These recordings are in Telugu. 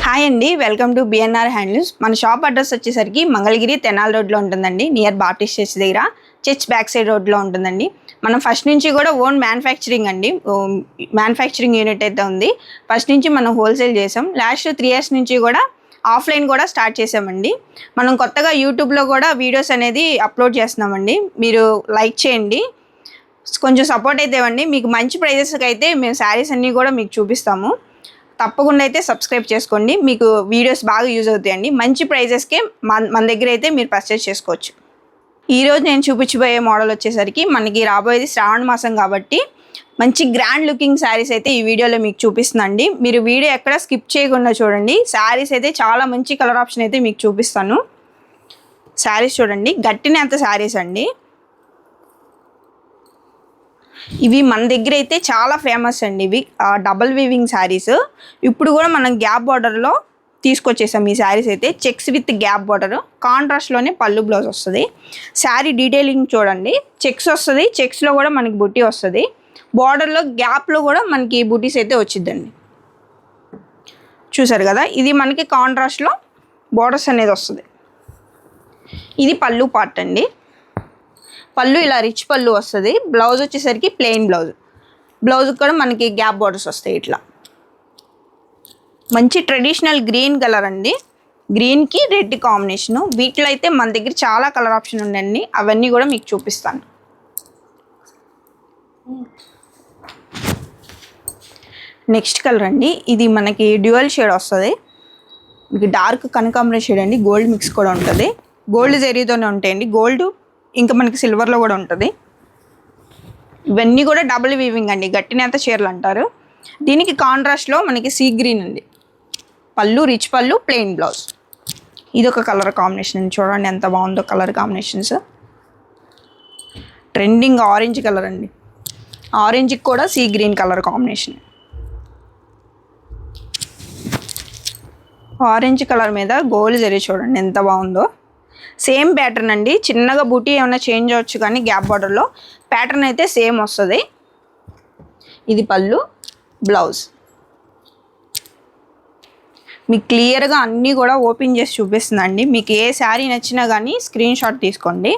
హాయ్ అండి, వెల్కమ్ టు బిఎన్ఆర్ హ్యాండ్లూమ్స్. మన షాప్ అడ్రస్ వచ్చేసరికి మంగళగిరి తెనాలి రోడ్లో ఉంటుందండి. నియర్ బాప్టిస్ట్ చర్చ్ దగ్గర, చర్చ్ బ్యాక్ సైడ్ రోడ్లో ఉంటుందండి. మనం ఫస్ట్ నుంచి కూడా ఓన్ మ్యానుఫ్యాక్చరింగ్ అండి, మ్యానుఫ్యాక్చరింగ్ యూనిట్ అయితే ఉంది. ఫస్ట్ నుంచి మనం హోల్సేల్ చేసాం. లాస్ట్ 3 years నుంచి కూడా ఆఫ్లైన్ కూడా స్టార్ట్ చేసామండి. మనం కొత్తగా యూట్యూబ్లో కూడా వీడియోస్ అనేది అప్లోడ్ చేస్తున్నామండి. మీరు లైక్ చేయండి, కొంచెం సపోర్ట్ అయితే ఇవ్వండి. మీకు మంచి ప్రైజెస్కి అయితే మేము శారీస్ అన్నీ కూడా మీకు చూపిస్తాము. తప్పకుండా అయితే సబ్స్క్రైబ్ చేసుకోండి. మీకు వీడియోస్ బాగా యూజ్ అవుతాయండి. మంచి ప్రైజెస్కే మన దగ్గర అయితే మీరు పర్చేస్ చేసుకోవచ్చు. ఈరోజు నేను చూపించబోయే మోడల్ వచ్చేసరికి మనకి రాబోయేది శ్రావణ మాసం కాబట్టి మంచి గ్రాండ్ లుకింగ్ శారీస్ అయితే ఈ వీడియోలో మీకు చూపిస్తున్నాండి. మీరు వీడియో ఎక్కడ స్కిప్ చేయకుండా చూడండి. శారీస్ అయితే చాలా మంచి కలర్ ఆప్షన్ అయితే మీకు చూపిస్తాను. శారీస్ చూడండి, గట్టినేత శారీస్ అండి. ఇవి మన దగ్గర అయితే చాలా ఫేమస్ అండి. ఇవి డబల్ వీవింగ్ శారీస్. ఇప్పుడు కూడా మనం గ్యాప్ బార్డర్లో తీసుకొచ్చేసాం ఈ శారీస్ అయితే. చెక్స్ విత్ గ్యాప్ బార్డర్, కాంట్రాస్ట్లోనే పళ్ళు బ్లౌజ్ వస్తుంది. శారీ డీటెయిలింగ్ చూడండి, చెక్స్ వస్తుంది. చెక్స్లో కూడా మనకి బుట్టి వస్తుంది. బార్డర్లో గ్యాప్లో కూడా మనకి బుటీస్ అయితే వచ్చిందండి. చూసారు కదా, ఇది మనకి కాంట్రాస్ట్లో బార్డర్స్ అనేది వస్తుంది. ఇది పళ్ళు పార్ట్ అండి. పళ్ళు ఇలా రిచ్ పళ్ళు వస్తుంది. బ్లౌజ్ వచ్చేసరికి ప్లెయిన్ బ్లౌజ్. బ్లౌజ్ కూడా మనకి గ్యాప్ బార్డర్స్ వస్తాయి. ఇట్లా మంచి ట్రెడిషనల్ గ్రీన్ కలర్ అండి. గ్రీన్కి రెడ్ కాంబినేషను. వీటిలో అయితే మన దగ్గర చాలా కలర్ ఆప్షన్ ఉందండి. అవన్నీ కూడా మీకు చూపిస్తాను. నెక్స్ట్ కలర్ అండి, ఇది మనకి డ్యూయల్ షేడ్ వస్తుంది. మీకు డార్క్ కనకాంబరం షేడ్ అండి. గోల్డ్ మిక్స్ కూడా ఉంటుంది. గోల్డ్ జరీతోనే ఉంటాయండి. గోల్డ్ ఇంకా మనకి సిల్వర్లో కూడా ఉంటుంది. ఇవన్నీ కూడా డబుల్ వీవింగ్ అండి, గట్టినేత చీరలు అంటారు. దీనికి కాంట్రాస్ట్లో మనకి సీ గ్రీన్ ఉంది. పళ్ళు రిచ్ పళ్ళు, ప్లెయిన్ బ్లౌజ్. ఇది ఒక కలర్ కాంబినేషన్ చూడండి ఎంత బాగుందో. Colour combinations trending orange colour అండి. ఆరెంజ్కి కూడా sea green colour combination. Orange colour మీద గోల్డ్ జరీ చూడండి ఎంత బాగుందో. సేమ్ ప్యాటర్న్ అండి. చిన్నగా బూటీ ఏమైనా చేంజ్ అవ్వచ్చు కానీ గ్యాప్ బార్డర్లో ప్యాటర్న్ అయితే సేమ్ వస్తుంది. ఇది పళ్ళు, బ్లౌజ్. మీకు క్లియర్గా అన్నీ కూడా ఓపెన్ చేసి చూపిస్తుందండి. మీకు ఏ శారీ నచ్చినా కానీ స్క్రీన్ షాట్ తీసుకోండి.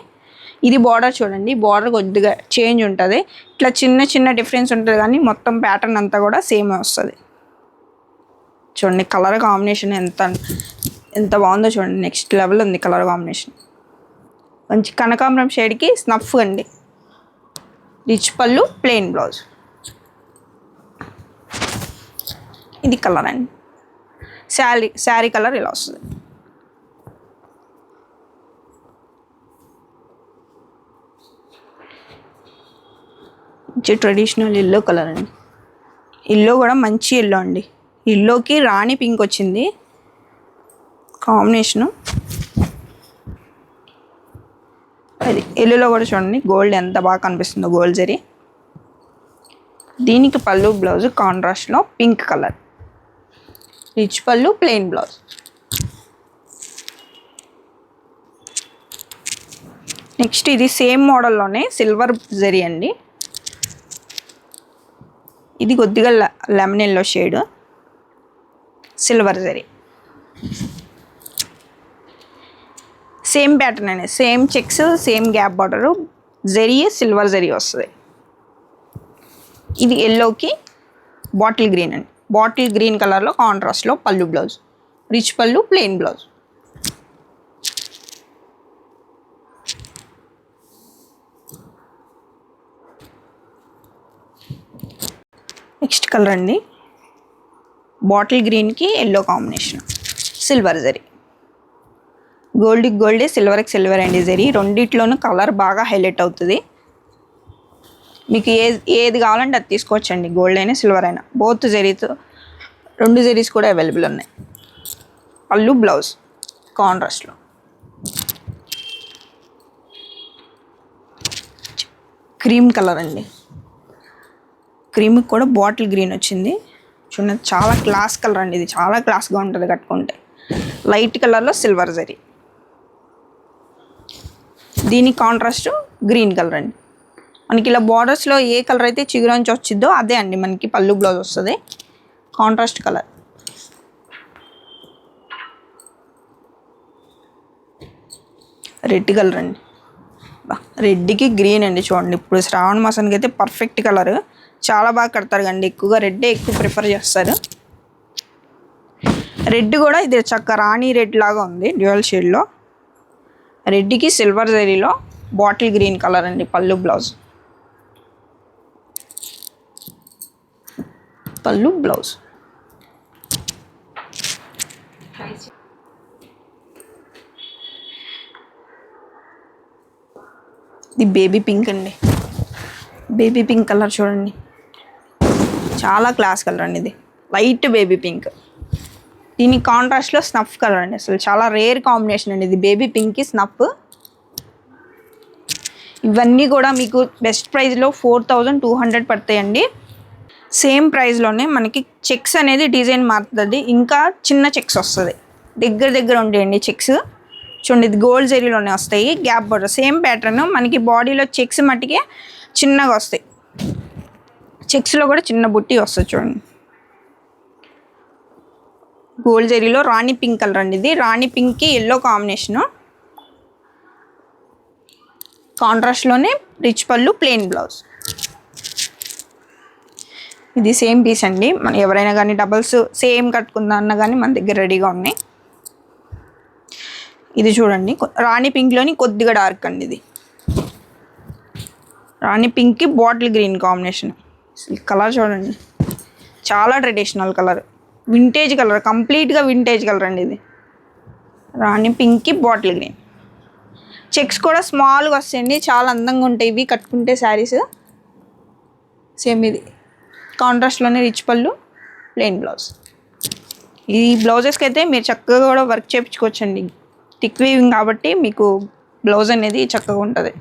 ఇది బార్డర్ చూడండి, బార్డర్ కొద్దిగా చేంజ్ ఉంటుంది. ఇట్లా చిన్న చిన్న డిఫరెన్స్ ఉంటుంది కానీ మొత్తం ప్యాటర్న్ అంతా కూడా సేమ్ వస్తుంది. చూడండి కలర్ కాంబినేషన్ ఎంత బాగుందో చూడండి. నెక్స్ట్ లెవెల్ ఉంది కలర్ కాంబినేషన్. మంచి కనకాంబరం షేడ్కి స్నఫ్ అండి. Rich pallu, plain blouse. ఇది కలర్ అండి. శారీ కలర్ ఇలా వస్తుంది. మంచి ట్రెడిషనల్ ఎల్లో కలర్ అండి. ఎల్లో కూడా మంచి ఎల్లో అండి. ఎల్లోకి రాణి పింక్ వచ్చింది కాంబినేషను. అది ఎల్లులో కూడా చూడండి గోల్డ్ ఎంత బాగా కనిపిస్తుందో, గోల్డ్ జరీ. దీనికి పళ్ళు బ్లౌజ్ కాంట్రాస్ట్లో pink colour. Rich pallu, plain blouse. Next ఇది సేమ్ మోడల్లోనే సిల్వర్ జరీ అండి. ఇది కొద్దిగా lemon yellow shade, silver zari. Same pattern అండి. Same checks, same gap border, zari silver zari వస్తుంది. ఇది ఎల్లోకి బాటిల్ గ్రీన్ అండి. బాటిల్ గ్రీన్ కలర్లో కాంట్రాస్ట్లో pallu blouse. Rich pallu, plain blouse. Next colour అండి, బాటిల్ గ్రీన్కి ఎల్లో కాంబినేషన్, సిల్వర్ జరీ. గోల్డ్కి గోల్డే, సిల్వర్కి సిల్వర్ అండి జరీ. రెండిట్లోనూ కలర్ బాగా హైలైట్ అవుతుంది. మీకు ఏది కావాలంటే అది తీసుకోవచ్చండి. గోల్డ్ అయినా సిల్వర్ అయినా, బోత్ జరీతో 2 జరీస్ కూడా అవైలబుల్ ఉన్నాయి. పళ్ళు బ్లౌజ్ కాంట్రాస్ట్లో. క్రీమ్ కలర్ అండి. క్రీమ్కి కూడా బాటిల్ గ్రీన్ వచ్చింది చూడండి. చాలా క్లాస్ కలర్ అండి. ఇది చాలా క్లాస్గా ఉంటుంది కట్టుకుంటే. లైట్ కలర్లో సిల్వర్ జరీ. దీని కాంట్రాస్ట్ గ్రీన్ కలర్ అండి. మనకి ఇలా బార్డర్స్లో ఏ కలర్ అయితే చిగురించి వచ్చిందో అదే అండి మనకి పళ్ళు బ్లౌజ్ వస్తుంది. Contrast colour. రెడ్ కలర్ అండి, రెడ్కి గ్రీన్ అండి. చూడండి ఇప్పుడు శ్రావణ మాసానికి అయితే పర్ఫెక్ట్ కలర్, చాలా బాగా కడతారు కండి. ఎక్కువగా రెడ్డే ఎక్కువ ప్రిఫర్ చేస్తారు. రెడ్ కూడా ఇది చక్క రాణి రెడ్ లాగా ఉంది, డ్యూయల్ షేడ్లో. రెడ్కి సిల్వర్ జరీలో బాటిల్ గ్రీన్ కలర్ అండి పళ్ళు బ్లౌజ్. పళ్ళు బ్లౌజ్ ఇది బేబీ పింక్ అండి. బేబీ పింక్ కలర్ చూడండి, చాలా క్లాస్ కలర్ అండి. ఇది లైట్ బేబీ పింక్, దీని కాంట్రాస్ట్లో స్నఫ్ కలర్ అండి. అసలు చాలా రేర్ కాంబినేషన్ అండి ఇది, బేబీ పింక్కి స్నఫ్. ఇవన్నీ కూడా మీకు బెస్ట్ ప్రైస్లో 4200 పడతాయండి. సేమ్ ప్రైస్లోనే మనకి చెక్స్ అనేది డిజైన్ మారుతుంది, ఇంకా చిన్న చెక్స్ వస్తుంది. దగ్గర ఉంటాయండి చెక్స్. చూడండి ఇది గోల్డ్ జరీలోనే వస్తాయి, గ్యాప్ బోర్డర్ సేమ్ ప్యాటర్న్. మనకి బాడీలో చెక్స్ మట్టికే చిన్నగా వస్తాయి, చెక్స్లో కూడా చిన్న బుట్టి వస్తుంది. చూడండి గోల్డ్ జరీలో రాణి పింక్ కలర్ అండి. ఇది రాణి పింక్కి yellow combination. కాంట్రాస్ట్లోనే rich pallu, plain blouse. ఇది సేమ్ పీస్ అండి, మన ఎవరైనా కానీ డబల్స్ సేమ్ కట్టుకుందా అన్న కానీ మన దగ్గర రెడీగా ఉన్నాయి. ఇది చూడండి రాణి పింక్లోని కొద్దిగా డార్క్ అండి. ఇది రాణి పింక్కి బాటిల్ గ్రీన్ కాంబినేషన్. కలర్ చూడండి చాలా ట్రెడిషనల్ కలర్, వింటేజ్ కలర్, కంప్లీట్గా వింటేజ్ కలర్ అండి. ఇది రాణి పింక్కి బాటిల్ గ్రీన్. చెక్స్ కూడా స్మాల్గా వస్తాయండి, చాలా అందంగా ఉంటాయి ఇవి కట్టుకుంటే శారీస్. సేమ్ ఇది కాంట్రాస్ట్లోనే రిచ్ పళ్ళు, ప్లెయిన్ బ్లౌజ్. ఈ బ్లౌజెస్కి అయితే మీరు చక్కగా కూడా వర్క్ చేయించుకోవచ్చండి, థిక్ వీవింగ్ కాబట్టి మీకు బ్లౌజ్ అనేది చక్కగా ఉంటుంది.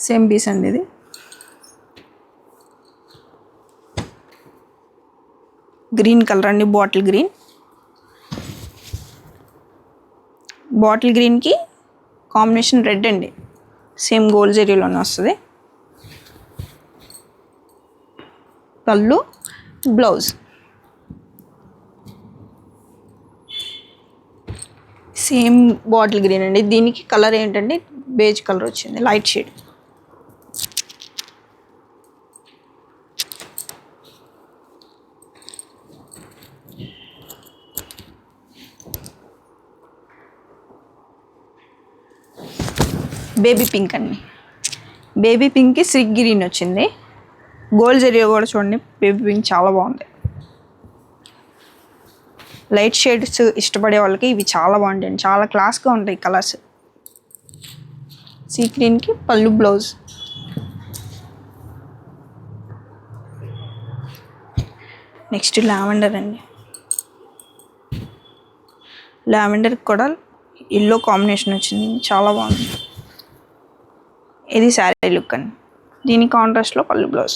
సేమ్ పీస్ అండి. ఇది గ్రీన్ కలర్ అండి, బాటిల్ గ్రీన్. బాటిల్ గ్రీన్కి కాంబినేషన్ రెడ్ అండి, సేమ్ గోల్డ్ జరీలోనే వస్తుంది. పళ్ళు బ్లౌజ్ సేమ్ బాటిల్ గ్రీన్ అండి. దీనికి కలర్ ఏంటంటే బేజ్ కలర్ వచ్చింది, లైట్ షేడ్. బేబీ పింక్ అండి, బేబీ పింక్కి సిక్ గ్రీన్ వచ్చింది. గోల్డ్ జరీ కూడా చూడండి, బేబీ పింక్ చాలా బాగుంది. లైట్ షేడ్స్ ఇష్టపడే వాళ్ళకి ఇవి చాలా బాగుంటాయండి, చాలా క్లాస్గా ఉంటాయి కలర్స్. సీ గ్రీన్కి పళ్ళు బ్లౌజ్. నెక్స్ట్ లావెండర్ అండి. లావెండర్కి కూడా ఎల్లో కాంబినేషన్ వచ్చింది, చాలా బాగుంది. ఇది శారీ లుక్ అండి. దీని కాంట్రాస్ట్లో పళ్ళు బ్లౌజ్,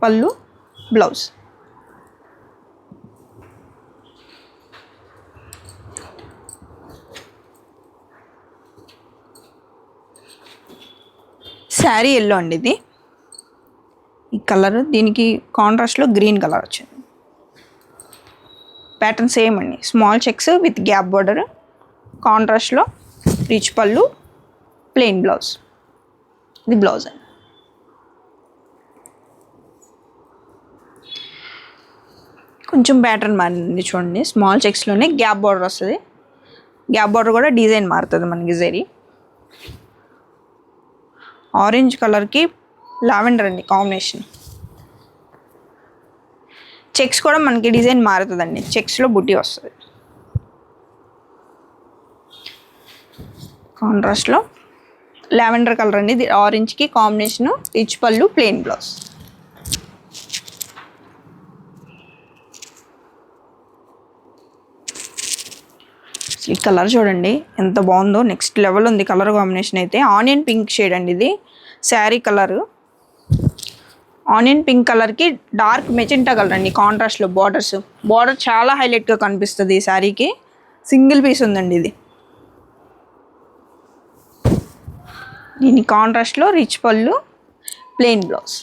పళ్ళు బ్లౌజ్. శారీ ఎల్లో అండి. ఇది ఈ కలర్, దీనికి కాంట్రాస్ట్లో గ్రీన్ కలర్ వచ్చింది. ప్యాటర్న్ సేమ్ అండి, small checks with gap border. కాంట్రాస్ట్లో రిచ్ పళ్ళు, ప్లెయిన్ బ్లౌజ్. ఇది బ్లౌజ్ అండి. కొంచెం ప్యాటర్న్ మారింది చూడండి, స్మాల్ చెక్స్లోనే గ్యాప్ బార్డర్ వస్తుంది. గ్యాప్ బార్డర్ కూడా డిజైన్ మారుతుంది మనకి జరీ. ఆరెంజ్ కలర్కి లావెండర్ అండి కాంబినేషన్. చెక్స్ కూడా మనకి డిజైన్ మారుతుందండి, చెక్స్లో బుట్టి వస్తుంది. కాంట్రాస్ట్లో లావెండర్ కలర్ అండి. ఇది ఆరెంజ్కి combination, rich pallu, plain blouse. ఈ కలర్ చూడండి ఎంత బాగుందో, నెక్స్ట్ లెవెల్ ఉంది కలర్ కాంబినేషన్ అయితే. ఆనియన్ పింక్ షేడ్ అండి ఇది శారీ కలరు. ఆనియన్ పింక్ కలర్కి డార్క్ మెజెంటా కలర్ అండి కాంట్రాస్ట్లో. బార్డర్ చాలా హైలైట్గా కనిపిస్తుంది ఈ శారీకి. సింగిల్ పీస్ ఉందండి ఇది. దీని కాంట్రాస్ట్లో rich pallu, plain blouse.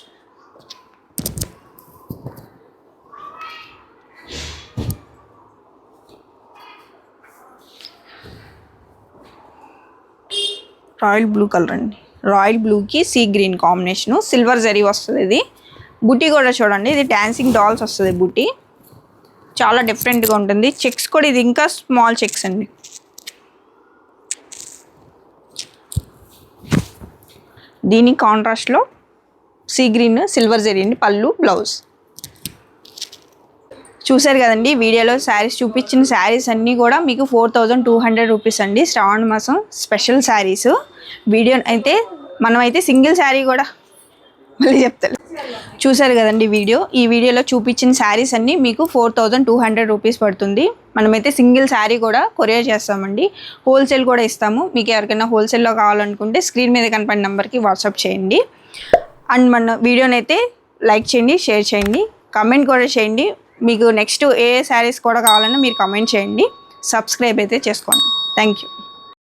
Royal blue colour అండి. రాయల్ బ్లూకి sea green combination, silver zari వస్తుంది. ఇది బుటీ కూడా చూడండి, ఇది డాన్సింగ్ డాల్స్ వస్తుంది బుటీ, చాలా డిఫరెంట్గా ఉంటుంది. చెక్స్ కూడా ఇది ఇంకా స్మాల్ చెక్స్ అండి. దీని కాంట్రాస్ట్లో సీ గ్రీన్ సిల్వర్ జరీ అండి పళ్ళు బ్లౌజ్. చూసారు కదండి వీడియోలో శారీస్ చూపించిన శారీస్ అన్నీ కూడా మీకు 4200 రూపీస్ అండి. శ్రావణ మాసం స్పెషల్ శారీస్. వీడియో అయితే మనమైతే సింగిల్ శారీ కూడా మళ్ళీ చెప్తాను. చూసారు కదండి ఈ వీడియోలో చూపించిన శారీస్ అన్నీ మీకు 4200 రూపీస్ పడుతుంది. మనమైతే సింగిల్ శారీ కూడా కొరియర్ చేస్తామండి. హోల్సేల్ కూడా ఇస్తాము. మీకు ఎవరికైనా హోల్సేల్లో కావాలనుకుంటే స్క్రీన్ మీద కనపడిన నెంబర్కి వాట్సాప్ చేయండి. అండ్ మన వీడియోని అయితే లైక్ చేయండి, షేర్ చేయండి, కమెంట్ కూడా చేయండి. మీకు నెక్స్ట్ ఏ శారీస్ కూడా కావాలన్నా మీరు కమెంట్ చేయండి. సబ్స్క్రైబ్ అయితే చేసుకోండి. Thank you.